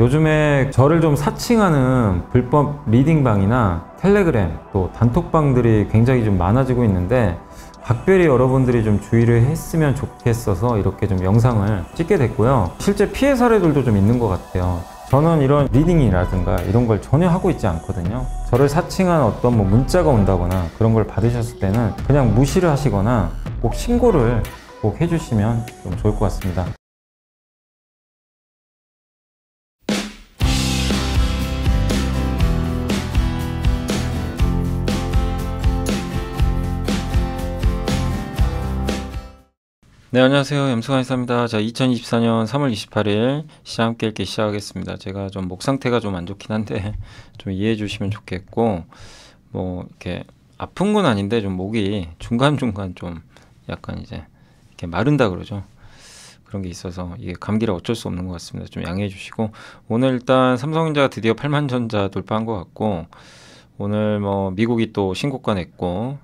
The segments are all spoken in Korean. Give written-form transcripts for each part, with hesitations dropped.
요즘에 저를 좀 사칭하는 불법 리딩방이나 텔레그램 또 단톡방들이 굉장히 좀 많아지고 있는데 각별히 여러분들이 좀 주의를 했으면 좋겠어서 이렇게 좀 영상을 찍게 됐고요. 실제 피해 사례들도 좀 있는 것 같아요. 저는 이런 리딩이라든가 이런 걸 전혀 하고 있지 않거든요. 저를 사칭한 어떤 문자가 온다거나 그런 걸 받으셨을 때는 그냥 무시를 하시거나 꼭 신고를 꼭 해주시면 좀 좋을 것 같습니다. 네, 안녕하세요. 염수강의사입니다. 자, 2024년 3월 28일 시장 함께 읽기 시작하겠습니다. 제가 좀 목 상태가 좀 안 좋긴 한데 좀 이해해 주시면 좋겠고, 이렇게 아픈 건 아닌데 좀 목이 중간중간 좀 약간 이제 이렇게 마른다 그러죠. 그런 게 있어서 이게 감기라 어쩔 수 없는 것 같습니다. 좀 양해해 주시고, 오늘 일단 삼성전자가 드디어 8만 전자 돌파한 것 같고, 오늘 미국이 또 신고가 냈고,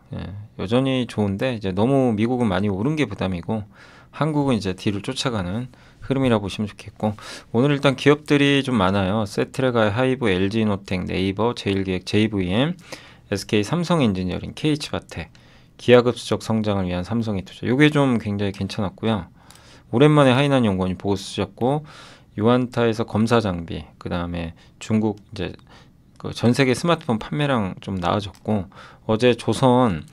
여전히 좋은데 이제 너무 미국은 많이 오른 게 부담이고 한국은 이제 뒤를 쫓아가는 흐름이라 보시면 좋겠고, 오늘 일단 기업들이 좀 많아요. 세트레가, 하이브, LG노텍, 네이버, 제일기획, JVM, SK 삼성엔지니어링, KH바텍, 기하급수적 성장을 위한 삼성의 투자. 요게 좀 굉장히 괜찮았고요. 오랜만에 하이난연구원이 보고서 쓰셨고, 유안타에서 검사 장비, 그 다음에 중국 이제 전 세계 스마트폰 판매량 좀 나아졌고, 어제 조선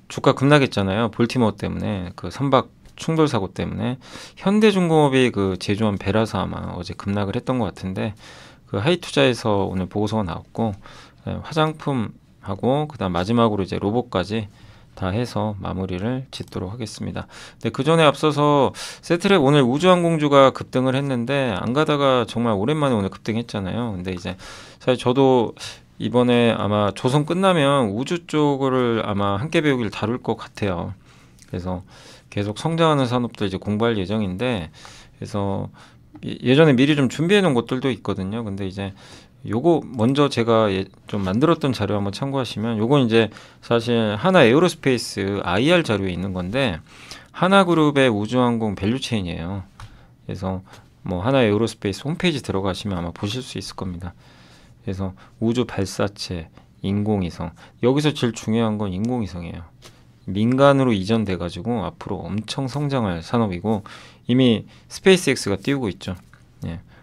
주가 급락했잖아요. 볼티모어 때문에, 그 선박 충돌 사고 때문에. 현대중공업이 그 제조한 베라서 아마 어제 급락을 했던 것 같은데, 그 하이투자에서 오늘 보고서가 나왔고, 화장품하고 그다음 마지막으로 이제 로봇까지 다 해서 마무리를 짓도록 하겠습니다. 근데 그 전에 앞서서 세트랙 오늘 우주항공주가 급등을 했는데 안 가다가 정말 오랜만에 오늘 급등했잖아요. 근데 이제 사실 저도 이번에 아마 조선 끝나면 우주 쪽을 아마 함께 배우기를 다룰 것 같아요. 그래서 계속 성장하는 산업들 이제 공부할 예정인데, 그래서 예전에 미리 좀 준비해 놓은 것들도 있거든요. 근데 이제 요거 먼저 제가 좀 만들었던 자료 한번 참고하시면, 요건 이제 사실 하나 에어로스페이스 IR 자료에 있는 건데, 하나그룹의 우주항공 밸류체인이에요. 그래서 하나 에어로스페이스 홈페이지 들어가시면 아마 보실 수 있을 겁니다. 그래서 우주 발사체, 인공위성, 여기서 제일 중요한 건 인공위성이에요. 민간으로 이전돼 가지고 앞으로 엄청 성장할 산업이고 이미 스페이스X가 띄우고 있죠.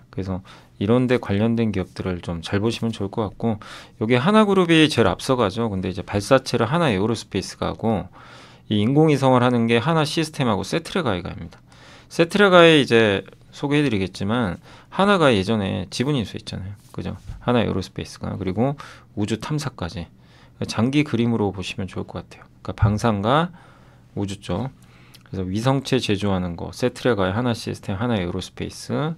그래서 이런 데 관련된 기업들을 좀 잘 보시면 좋을 것 같고, 여기 하나그룹이 제일 앞서가죠. 근데 이제 발사체를 하나 에어로스페이스가 하고, 이 인공위성을 하는 게 하나 시스템하고 세트레가이가 합니다. 세트레가이 이제 소개해드리겠지만, 하나가 예전에 지분 인수 있잖아요. 그죠? 하나 에어로스페이스가. 그리고 우주 탐사까지. 장기 그림으로 보시면 좋을 것 같아요. 그러니까 방산과 우주 쪽. 그래서 위성체 제조하는 거, 세트레가의 하나 시스템, 하나 에어로스페이스.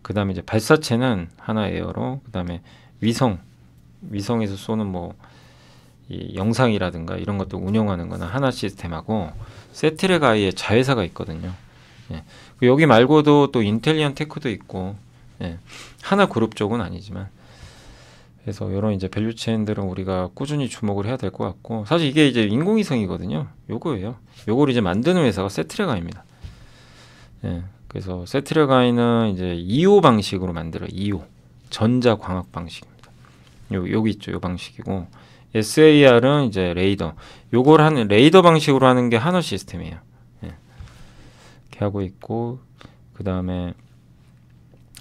그 다음에 이제 발사체는 하나 에어로, 그 다음에 위성에서 쏘는 이 영상이라든가 이런 것도 운영하는 거는 하나 시스템하고, 세트레가이의 자회사가 있거든요. 여기 말고도 또 인텔리언 테크도 있고, 하나 그룹 쪽은 아니지만, 그래서 이런 이제 밸류체인들은 우리가 꾸준히 주목을 해야 될 것 같고, 사실 이게 이제 인공위성이거든요. 요거예요. 요걸 이제 만드는 회사가 세트레가입니다. 그래서 세트레가이는 이제 2호 방식으로 만들어요. 2호 전자광학 방식입니다. 여기 있죠. 요 방식이고, SAR은 이제 레이더. 요걸 하는 레이더 방식으로 하는 게 하나 시스템이에요. 이렇게 하고 있고, 그 다음에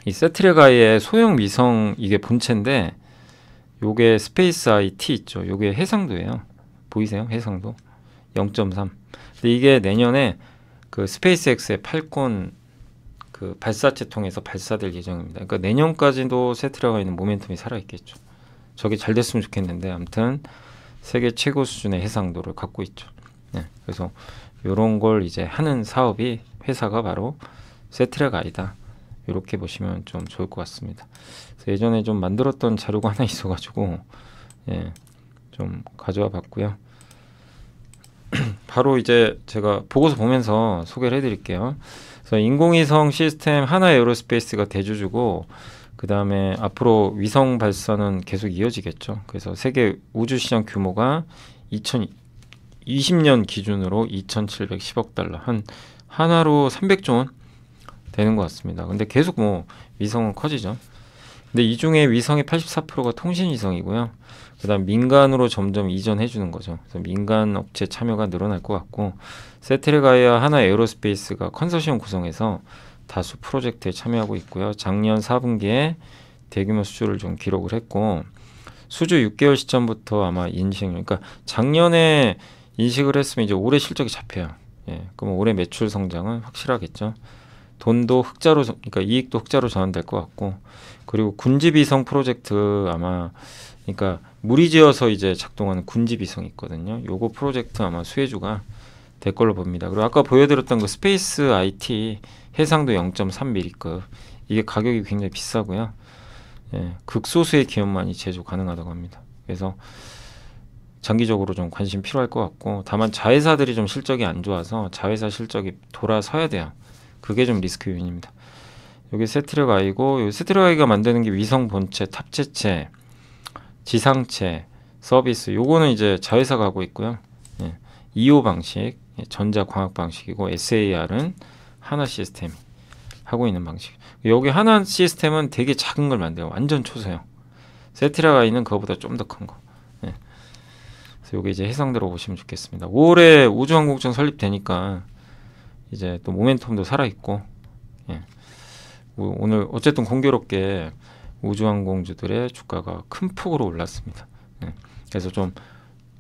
이 세트레가이의 소형 위성, 이게 본체인데, 요게 스페이스 IT 있죠. 요게 해상도예요. 보이세요? 해상도 0.3. 근데 이게 내년에 그 스페이스X의 팔콘 그 발사체 통해서 발사될 예정입니다. 그러니까 내년까지도 세트레가이는 모멘텀이 살아있겠죠. 저게 잘 됐으면 좋겠는데, 아무튼 세계 최고 수준의 해상도를 갖고 있죠. 그래서 요런 걸 이제 하는 사업이, 회사가 바로 세트레가이다. 이렇게 보시면 좀 좋을 것 같습니다. 그래서 예전에 좀 만들었던 자료가 하나 있어가지고 좀 가져와 봤고요. 바로 이제 제가 보고서 보면서 소개를 해드릴게요. 그래서 인공위성 시스템 하나 에어로스페이스가 대주주고, 그 다음에 앞으로 위성 발사는 계속 이어지겠죠. 그래서 세계 우주시장 규모가 2020년 기준으로 2,710억 달러, 하나로 300조 원 되는 것 같습니다. 근데 계속 위성은 커지죠. 근데 이 중에 위성의 84%가 통신 위성이고요. 그다음 민간으로 점점 이전해 주는 거죠. 그래서 민간 업체 참여가 늘어날 것 같고, 세트레가이아 하나 에어로스페이스가 컨소시엄 구성해서 다수 프로젝트에 참여하고 있고요. 작년 4분기에 대규모 수주를 좀 기록을 했고, 수주 6개월 시점부터 아마 그러니까 작년에 인식을 했으면 이제 올해 실적이 잡혀요. 예, 그럼 올해 매출 성장은 확실하겠죠. 돈도 흑자로, 그러니까 이익도 흑자로 전환될 것 같고, 그리고 군지비성 프로젝트 아마, 그러니까 무리지어서 이제 작동하는 군지비성이 있거든요. 요거 프로젝트 아마 수혜주가 될 걸로 봅니다. 그리고 아까 보여드렸던 그 스페이스 IT 해상도 0.3mm급, 이게 가격이 굉장히 비싸고요. 예, 극소수의 기업만이 제조 가능하다고 합니다. 그래서 장기적으로 좀 관심 필요할 것 같고, 다만 자회사들이 좀 실적이 안 좋아서 자회사 실적이 돌아서야 돼요. 그게 좀 리스크 요인입니다. 여기 세트력아이고, 요 세트력아이가 만드는 게 위성 본체, 탑재체, 지상체, 서비스. 요거는 이제 자회사가 하고 있고요. 예, 2호 방식, 전자광학 방식이고, SAR은 하나 시스템이 하고 있는 방식. 여기 하나 시스템은 되게 작은 걸 만들어요. 완전 초소형. 세트력아이는 그거보다 좀 더 큰 거. 예. 그래서 요게 이제 해상도로 보시면 좋겠습니다. 5월에 우주항공청 설립되니까 이제 또 모멘텀도 살아있고, 예. 오늘 어쨌든 공교롭게 우주항공주들의 주가가 큰 폭으로 올랐습니다. 예. 그래서 좀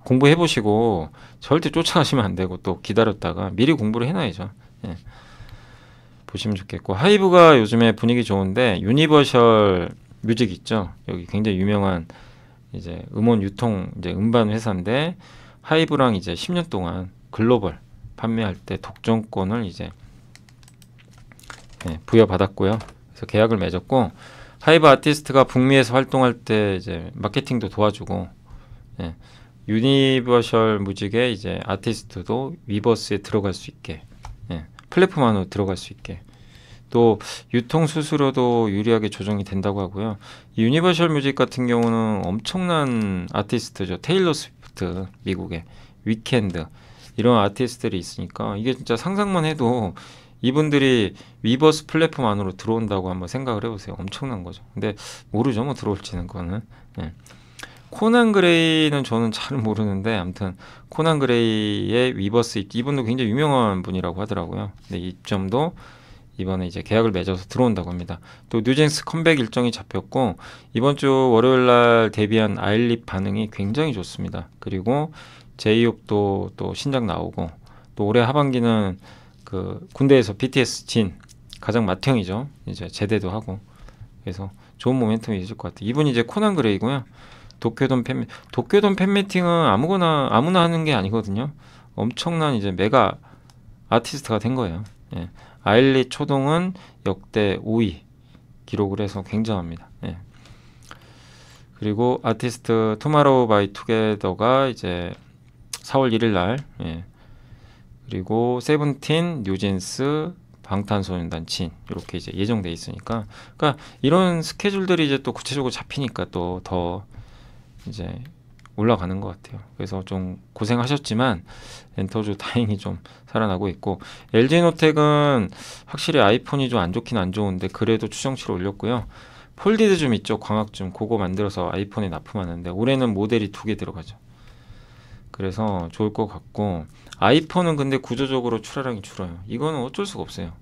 공부해 보시고 절대 쫓아가시면 안 되고, 또 기다렸다가 미리 공부를 해놔야죠. 예. 보시면 좋겠고, 하이브가 요즘에 분위기 좋은데, 유니버셜 뮤직 있죠. 여기 굉장히 유명한 이제 음원 유통 이제 음반 회사인데, 하이브랑 이제 10년 동안 글로벌 판매할 때 독점권을 이제 부여받았고요. 그래서 계약을 맺었고, 하이브 아티스트가 북미에서 활동할 때 이제 마케팅도 도와주고, 예, 유니버셜 뮤직의 이제 아티스트도 위버스에 들어갈 수 있게, 예, 플랫폼 안으로 들어갈 수 있게, 또 유통 수수료도 유리하게 조정이 된다고 하고요. 이 유니버셜 뮤직 같은 경우는 엄청난 아티스트죠. 테일러 스위프트, 미국의 위켄드, 이런 아티스트들이 있으니까 이게 진짜 상상만 해도 이분들이 위버스 플랫폼 안으로 들어온다고 한번 생각을 해보세요. 엄청난 거죠. 근데 모르죠, 뭐 들어올지는. 거는. 예. 코난 그레이는 저는 잘 모르는데, 아무튼 코난 그레이의 위버스, 이분도 굉장히 유명한 분이라고 하더라고요. 근데 이 점도 이번에 이제 계약을 맺어서 들어온다고 합니다. 또 뉴진스 컴백 일정이 잡혔고, 이번 주 월요일 날 데뷔한 아일립 반응이 굉장히 좋습니다. 그리고 제이홉도 또 신작 나오고, 또 올해 하반기는 그 군대에서 BTS 진 가장 맏형이죠. 이제 제대도 하고, 그래서 좋은 모멘텀이 있을 것 같아요. 이분이 이제 코난 그레이고요. 도쿄돔 팬미팅은 아무나 하는 게 아니거든요. 엄청난 이제 메가 아티스트가 된 거예요. 예. 아일리 초동은 역대 5위 기록을 해서 굉장합니다. 예. 그리고 아티스트 투마로우 바이 투게더가 이제 4월 1일 날, 예. 그리고 세븐틴, 뉴진스, 방탄소년단 진, 이렇게 이제 예정돼 있으니까, 그러니까 이런 스케줄들이 이제 또 구체적으로 잡히니까 또 더 이제 올라가는 것 같아요. 그래서 좀 고생하셨지만 엔터주 다행히 좀 살아나고 있고, LG노텍은 확실히 아이폰이 좀 안 좋긴 안 좋은데 그래도 추정치를 올렸고요. 폴디드 좀 있죠, 광학 좀, 그거 만들어서 아이폰에 납품하는데 올해는 모델이 2개 들어가죠. 그래서 좋을 것 같고, 아이폰은 근데 구조적으로 출하량이 줄어요. 이거는 어쩔 수가 없어요.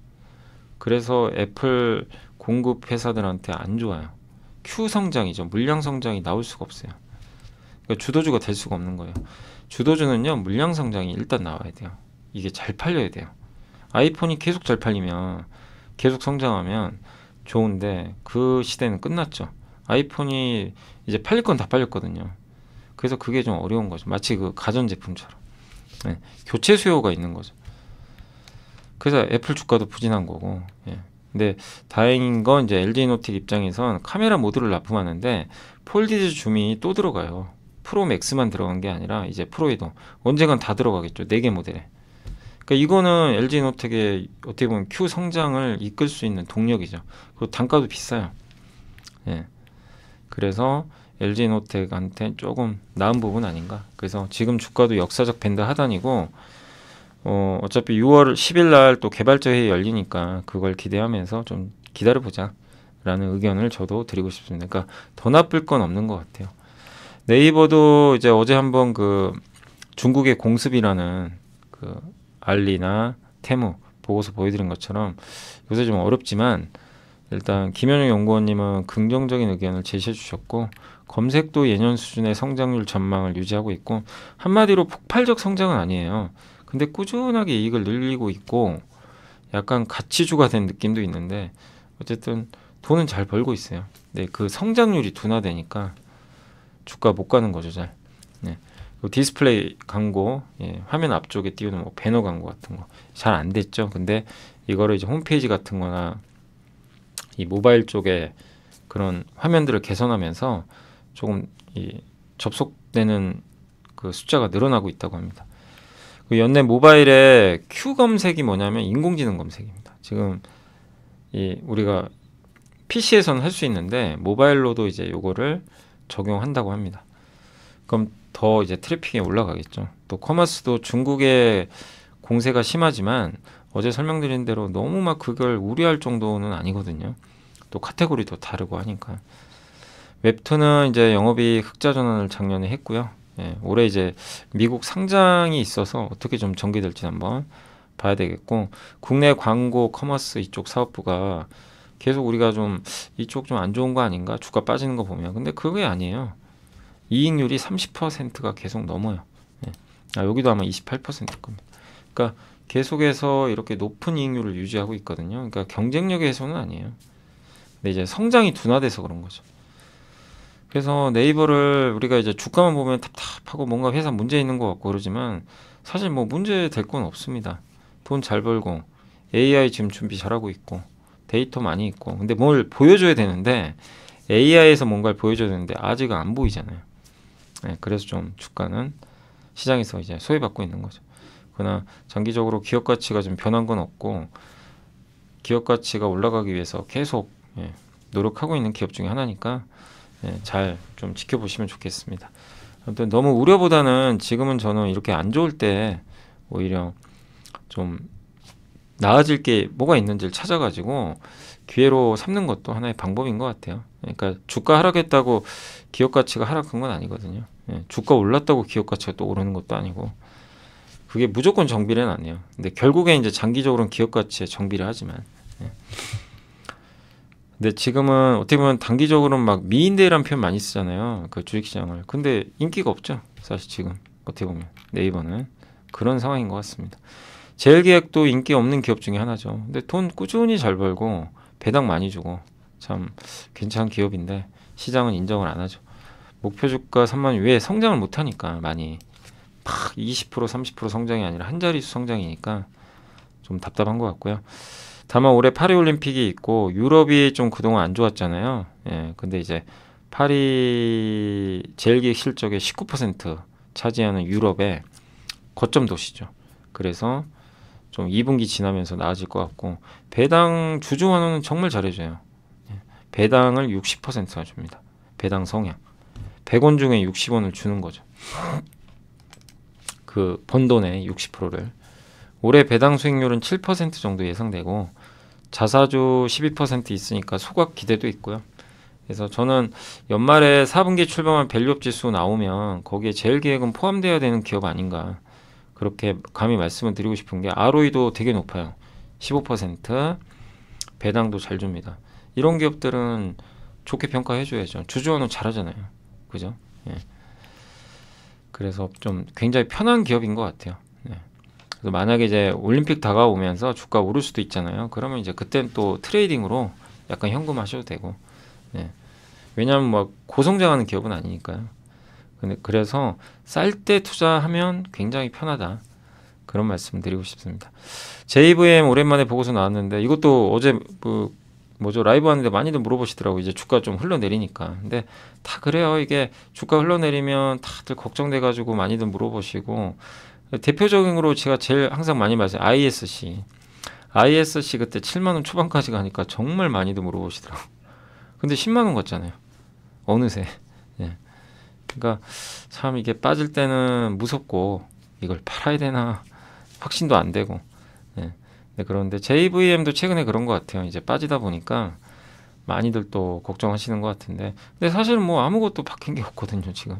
그래서 애플 공급 회사들한테 안 좋아요. Q 성장이죠. 물량 성장이 나올 수가 없어요. 그러니까 주도주가 될 수가 없는 거예요. 주도주는요, 물량 성장이 일단 나와야 돼요. 이게 잘 팔려야 돼요. 아이폰이 계속 잘 팔리면, 계속 성장하면 좋은데, 그 시대는 끝났죠. 아이폰이 이제 팔릴 건 다 팔렸거든요. 그래서 그게 좀 어려운 거죠. 마치 그 가전제품처럼. 네, 교체 수요가 있는 거죠. 그래서 애플 주가도 부진한 거고. 예. 근데 다행인 건 이제 LG노텍 입장에선 카메라 모듈을 납품하는데 폴디드 줌이 또 들어가요. 프로 맥스만 들어간 게 아니라 이제 프로에도 언젠간 다 들어가겠죠. 4개 모델에. 그러니까 이거는 LG노텍의 어떻게 보면 Q 성장을 이끌 수 있는 동력이죠. 그리고 단가도 비싸요. 예. 그래서 LG노텍한테 조금 나은 부분 아닌가. 그래서 지금 주가도 역사적 밴드 하단이고, 어차피 6월 10일 날 또 개발자 회의 열리니까 그걸 기대하면서 좀 기다려보자 라는 의견을 저도 드리고 싶습니다. 그러니까 더 나쁠 건 없는 것 같아요. 네이버도 이제 어제 한번 그 중국의 공습이라는 그 알리나 테무 보고서 보여드린 것처럼 요새 좀 어렵지만 일단 김현웅 연구원님은 긍정적인 의견을 제시해 주셨고 검색도 예년 수준의 성장률 전망을 유지하고 있고 한마디로 폭발적 성장은 아니에요. 근데 꾸준하게 이익을 늘리고 있고 약간 가치주가 된 느낌도 있는데 어쨌든 돈은 잘 벌고 있어요. 네, 그 성장률이 둔화되니까 주가 못 가는 거죠, 잘. 네. 디스플레이 광고, 예, 화면 앞쪽에 띄우는 뭐 배너 광고 같은 거 잘 안 됐죠. 근데 이거를 이제 홈페이지 같은 거나 이 모바일 쪽에 그런 화면들을 개선하면서 조금 이 접속되는 그 숫자가 늘어나고 있다고 합니다. 그 연내 모바일의 Q 검색이 뭐냐면 인공지능 검색입니다. 지금 이 우리가 PC에서는 할 수 있는데 모바일로도 이제 요거를 적용한다고 합니다. 그럼 더 이제 트래픽이 올라가겠죠. 또 커머스도 중국의 공세가 심하지만 어제 설명드린 대로 너무 막 그걸 우려할 정도는 아니거든요. 또 카테고리도 다르고 하니까. 웹툰은 이제 영업이익 흑자 전환을 작년에 했고요. 예, 올해 이제 미국 상장이 있어서 어떻게 좀 전개될지 한번 봐야 되겠고 국내 광고 커머스 이쪽 사업부가 계속 우리가 좀 이쪽 좀 안 좋은 거 아닌가 주가 빠지는 거 보면 근데 그게 아니에요. 이익률이 30%가 계속 넘어요. 예. 여기도 아마 28%일 겁니다. 그러니까 계속해서 이렇게 높은 이익률을 유지하고 있거든요. 그러니까 경쟁력의 해소는 아니에요. 근데 이제 성장이 둔화돼서 그런 거죠. 그래서 네이버를 우리가 이제 주가만 보면 답답하고 뭔가 회사 문제 있는 것 같고 그러지만 사실 뭐 문제 될 건 없습니다. 돈 잘 벌고 AI 지금 준비 잘하고 있고 데이터 많이 있고 근데 뭘 보여줘야 되는데 AI에서 뭔가를 보여줘야 되는데 아직 안 보이잖아요. 네, 그래서 좀 주가는 시장에서 이제 소외받고 있는 거죠. 그러나 장기적으로 기업 가치가 좀 변한 건 없고 기업 가치가 올라가기 위해서 계속 노력하고 있는 기업 중에 하나니까 잘 좀 지켜보시면 좋겠습니다. 아무튼 너무 우려보다는 지금은 저는 이렇게 안 좋을 때 오히려 좀 나아질 게 뭐가 있는지를 찾아가지고 기회로 삼는 것도 하나의 방법인 것 같아요. 그러니까 주가 하락했다고 기업 가치가 하락한 건 아니거든요. 주가 올랐다고 기업 가치가 또 오르는 것도 아니고 그게 무조건 정비례는 아니에요. 근데 결국에 이제 장기적으로는 기업 가치에 정비를 하지만 근데 지금은 어떻게 보면 단기적으로는 막 미인대라는 표현 많이 쓰잖아요. 그 주식시장을. 근데 인기가 없죠. 사실 지금 어떻게 보면 네이버는 그런 상황인 것 같습니다. 제일기획도 인기 없는 기업 중에 하나죠. 근데 돈 꾸준히 잘 벌고 배당 많이 주고 참 괜찮은 기업인데 시장은 인정을 안 하죠. 목표 주가 3만 원 왜 성장을 못 하니까 많이 막 20% 30% 성장이 아니라 한 자릿수 성장이니까 좀 답답한 것 같고요. 다만 올해 파리올림픽이 있고 유럽이 좀 그동안 안 좋았잖아요. 예, 근데 이제 파리 제일기획 실적의 19% 차지하는 유럽의 거점 도시죠. 그래서 좀 2분기 지나면서 나아질 것 같고 배당 주주 환원은 정말 잘해줘요. 예, 배당을 60%가 줍니다. 배당 성향 100원 중에 60원을 주는 거죠. 그 번 돈의 60%를 올해 배당 수익률은 7% 정도 예상되고 자사주 12% 있으니까 소각 기대도 있고요. 그래서 저는 연말에 4분기 출범한 밸류업 지수 나오면 거기에 제일기획은 포함되어야 되는 기업 아닌가 그렇게 감히 말씀을 드리고 싶은 게 ROE도 되게 높아요. 15% 배당도 잘 줍니다. 이런 기업들은 좋게 평가해줘야죠. 주주원은 잘하잖아요. 그죠? 예. 그래서 좀 굉장히 편한 기업인 것 같아요. 예. 그래서 만약에 이제 올림픽 다가오면서 주가 오를 수도 있잖아요. 그러면 이제 그땐 또 트레이딩으로 약간 현금하셔도 되고. 예. 왜냐하면 뭐 고성장하는 기업은 아니니까요. 근데 그래서 쌀 때 투자하면 굉장히 편하다. 그런 말씀 드리고 싶습니다. JVM 오랜만에 보고서 나왔는데 이것도 어제 그 뭐죠 라이브 하는데 많이들 물어보시더라고요. 이제 주가 좀 흘러내리니까. 근데 다 그래요. 이게 주가 흘러내리면 다들 걱정돼가지고 많이들 물어보시고 대표적으로 제가 제일 항상 많이 말해요. ISC 그때 7만 원 초반까지 가니까 정말 많이들 물어보시더라고요. 근데 10만 원 갔잖아요. 어느새. 예. 그러니까 참 이게 빠질 때는 무섭고 이걸 팔아야 되나 확신도 안 되고. 예. 네, 그런데 JVM도 최근에 그런 것 같아요. 이제 빠지다 보니까 많이들 또 걱정하시는 것 같은데, 근데 사실 뭐 아무것도 바뀐 게 없거든요 지금.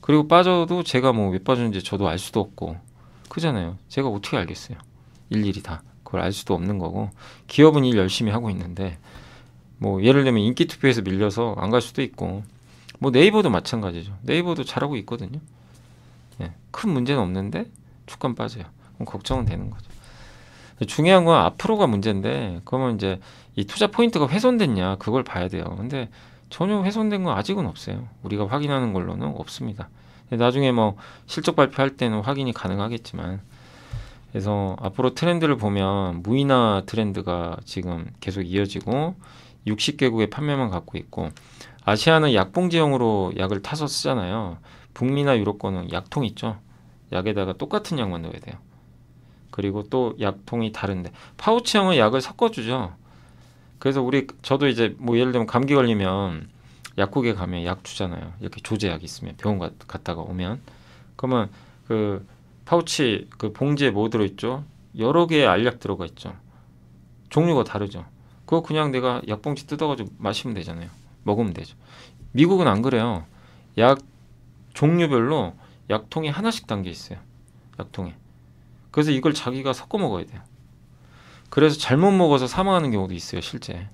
그리고 빠져도 제가 뭐 왜 빠졌는지 저도 알 수도 없고, 그잖아요. 제가 어떻게 알겠어요. 일일이 다 그걸 알 수도 없는 거고, 기업은 일 열심히 하고 있는데 뭐 예를 들면 인기 투표에서 밀려서 안 갈 수도 있고, 뭐 네이버도 마찬가지죠. 네이버도 잘하고 있거든요. 예, 큰 문제는 없는데 주가는 빠져요. 그럼 걱정은 되는 거죠. 중요한 건 앞으로가 문제인데, 그러면 이제 이 투자 포인트가 훼손됐냐 그걸 봐야 돼요. 근데 전혀 훼손된 건 아직은 없어요. 우리가 확인하는 걸로는 없습니다. 나중에 뭐 실적 발표할 때는 확인이 가능하겠지만, 그래서 앞으로 트렌드를 보면 무인화 트렌드가 지금 계속 이어지고 60개국의 판매만 갖고 있고, 아시아는 약봉지형으로 약을 타서 쓰잖아요. 북미나 유럽 거는 약통 있죠. 약에다가 똑같은 약만 넣어야 돼요. 그리고 또 약통이 다른데 파우치형은 약을 섞어주죠. 그래서 저도 이제 뭐 예를 들면 감기 걸리면 약국에 가면 약 주잖아요. 이렇게 조제약 있으면 병원 갔다가 오면, 그러면 그 파우치 그 봉지에 뭐 들어있죠? 여러 개의 알약 들어가 있죠. 종류가 다르죠. 그거 그냥 내가 약봉지 뜯어가지고 마시면 되잖아요. 먹으면 되죠. 미국은 안 그래요. 약 종류별로 약통이 하나씩 담겨 있어요. 약통에. 그래서 이걸 자기가 섞어 먹어야 돼요. 그래서 잘못 먹어서 사망하는 경우도 있어요, 실제.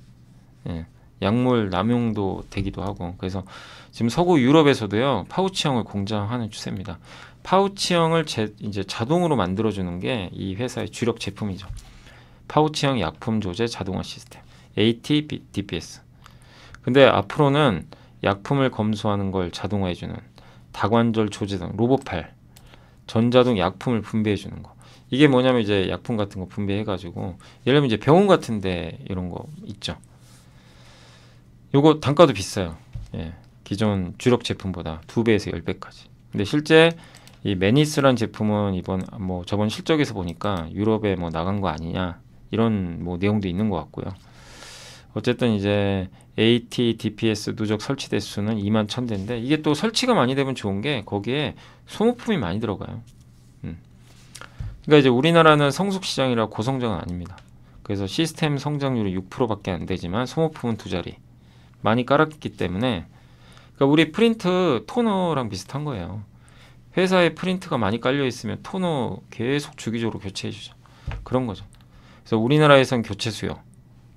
예. 약물 남용도 되기도 하고. 그래서 지금 서구 유럽에서도요, 파우치형을 공장하는 추세입니다. 파우치형을 이제 자동으로 만들어주는 게 이 회사의 주력 제품이죠. 파우치형 약품 조제 자동화 시스템, AT-DPS. 근데 앞으로는 약품을 검수하는 걸 자동화해주는 다관절 조제등, 로봇팔, 전자동 약품을 분배해주는 거. 이게 뭐냐면 이제 약품 같은 거 분배해가지고, 예를 들면 이제 병원 같은데 이런 거 있죠. 요거 단가도 비싸요. 예, 기존 주력 제품보다 2배에서 10배까지. 근데 실제 이 메니스란 제품은 저번 실적에서 보니까 유럽에 뭐 나간 거 아니냐 이런 뭐 내용도 있는 것 같고요. 어쨌든 이제 AT-DPS 누적 설치 대수는 2만 1000대인데, 이게 또 설치가 많이 되면 좋은 게 거기에 소모품이 많이 들어가요. 그러니까 이제 우리나라는 성숙 시장이라 고성장은 아닙니다. 그래서 시스템 성장률이 6%밖에 안 되지만 소모품은 2자리 많이 깔았기 때문에, 그러니까 우리 프린트 토너랑 비슷한 거예요. 회사에 프린트가 많이 깔려 있으면 토너 계속 주기적으로 교체해 주죠. 그런 거죠. 그래서 우리나라에선 교체 수요,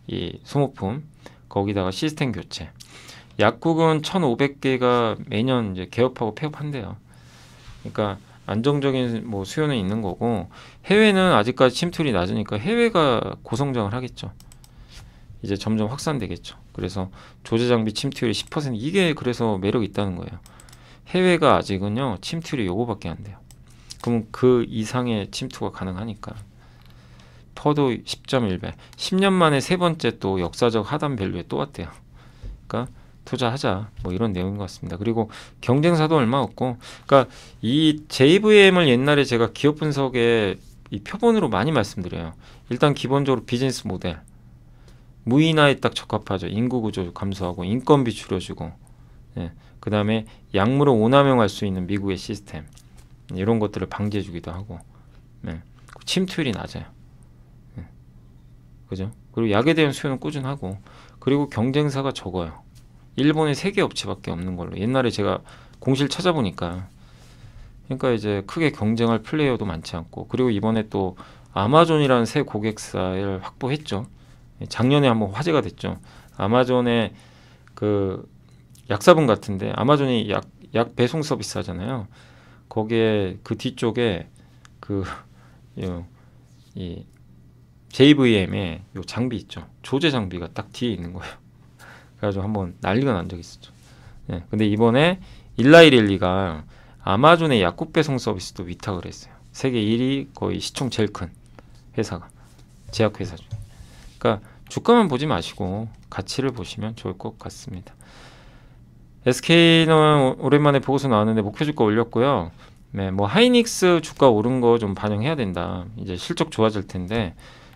이 소모품, 거기다가 시스템 교체. 약국은 1,500개가 매년 이제 개업하고 폐업한대요. 그러니까 안정적인 뭐 수요는 있는 거고, 해외는 아직까지 침투율이 낮으니까 해외가 고성장을 하겠죠. 이제 점점 확산되겠죠. 그래서 조제 장비 침투율이 10%, 이게 그래서 매력이 있다는 거예요. 해외가 아직은요 침투율이 요거밖에 안 돼요. 그럼 그 이상의 침투가 가능하니까. 퍼도 10.1배, 10년 만에 세 번째 또 역사적 하단 밸류에 또 왔대요. 그러니까 투자하자, 뭐 이런 내용인 것 같습니다. 그리고 경쟁사도 얼마 없고, 그러니까 이 JVM을 옛날에 제가 기업 분석에 이 표본으로 많이 말씀드려요. 일단 기본적으로 비즈니스 모델, 무인화에 딱 적합하죠. 인구 구조 감소하고 인건비 줄여주고, 예. 그 다음에 약물을 오남용할 수 있는 미국의 시스템, 이런 것들을 방지해주기도 하고, 예. 침투율이 낮아요. 예. 그죠? 그리고 약에 대한 수요는 꾸준하고, 그리고 경쟁사가 적어요. 일본에 3개 업체밖에 없는 걸로. 옛날에 제가 공실 찾아보니까, 그러니까 이제 크게 경쟁할 플레이어도 많지 않고, 그리고 이번에 또 아마존이라는 새 고객사를 확보했죠. 작년에 한번 화제가 됐죠. 아마존의 그 약사분 같은데, 아마존이 약 배송 서비스 하잖아요. 거기에 그 뒤쪽에 이 JVM의 요 장비 있죠. 조제 장비가 딱 뒤에 있는 거예요. 그래가지고 한번 난리가 난 적이 있었죠. 예, 근데 이번에 일라이릴리가 아마존의 약국 배송 서비스도 위탁을 했어요. 세계 1위 거의 시총 제일 큰 회사가, 제약회사 중에. 그러니까 주가만 보지 마시고 가치를 보시면 좋을 것 같습니다. SK는 오랜만에 보고서 나왔는데 목표 주가 올렸고요. 네, 뭐 하이닉스 주가 오른 거 좀 반영해야 된다. 이제 실적 좋아질 텐데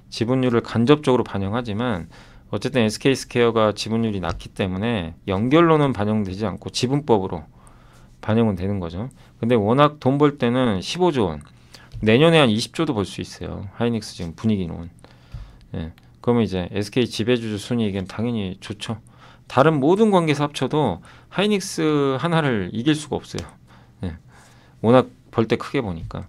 지분율을 간접적으로 반영하지만, 어쨌든 SK스퀘어가 지분율이 낮기 때문에 연결로는 반영되지 않고 지분법으로 반영은 되는 거죠. 근데 워낙 돈 벌 때는 15조 원, 내년에 한 20조도 벌 수 있어요. 하이닉스 지금 분위기는. 예. 그러면 이제 SK 지배주주 순이익은 당연히 좋죠. 다른 모든 관계에서 합쳐도 하이닉스 하나를 이길 수가 없어요. 예. 워낙 벌 때 크게 보니까.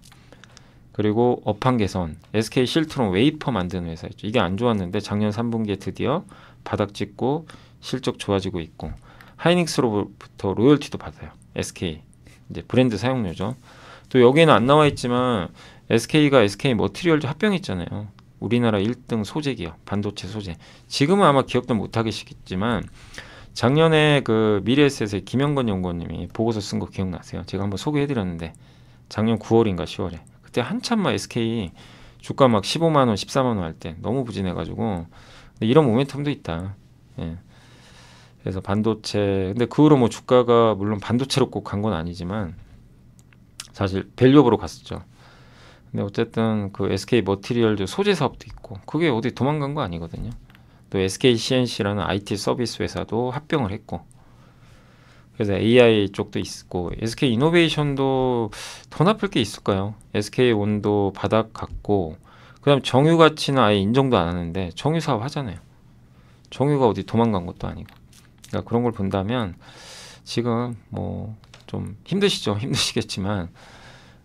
그리고 업황 개선, SK 실트론 웨이퍼 만드는 회사였죠. 이게 안 좋았는데 작년 3분기에 드디어 바닥 찍고 실적 좋아지고 있고, 하이닉스로부터 로열티도 받아요. SK 이제 브랜드 사용료죠. 또 여기에는 안 나와 있지만 SK가 SK 머티리얼즈 합병했잖아요. 우리나라 1등 소재 기업, 반도체 소재. 지금은 아마 기억도 못 하겠지만 작년에 그 미래에셋의 김영건 연구원님이 보고서 쓴 거 기억나세요? 제가 한번 소개해드렸는데 작년 9월인가 10월에 그때 한참 막 SK 주가 막 15만 원, 14만 원 할 때 너무 부진해가지고 이런 모멘텀도 있다. 예. 그래서 반도체, 근데 그 후로 뭐 주가가 물론 반도체로 꼭 간 건 아니지만 사실 밸류업으로 갔었죠. 근데 어쨌든 그 SK 머티리얼즈 소재 사업도 있고 그게 어디 도망간 거 아니거든요. 또 SK CNC라는 IT 서비스 회사도 합병을 했고, 그래서 AI 쪽도 있고 SK 이노베이션도 더 나쁠 게 있을까요? SK 온도 바닥 갔고, 그다음 정유 가치는 아예 인정도 안 하는데 정유 사업 하잖아요. 정유가 어디 도망간 것도 아니고. 그러니까 그런 걸 본다면 지금 뭐 좀 힘드시죠. 힘드시겠지만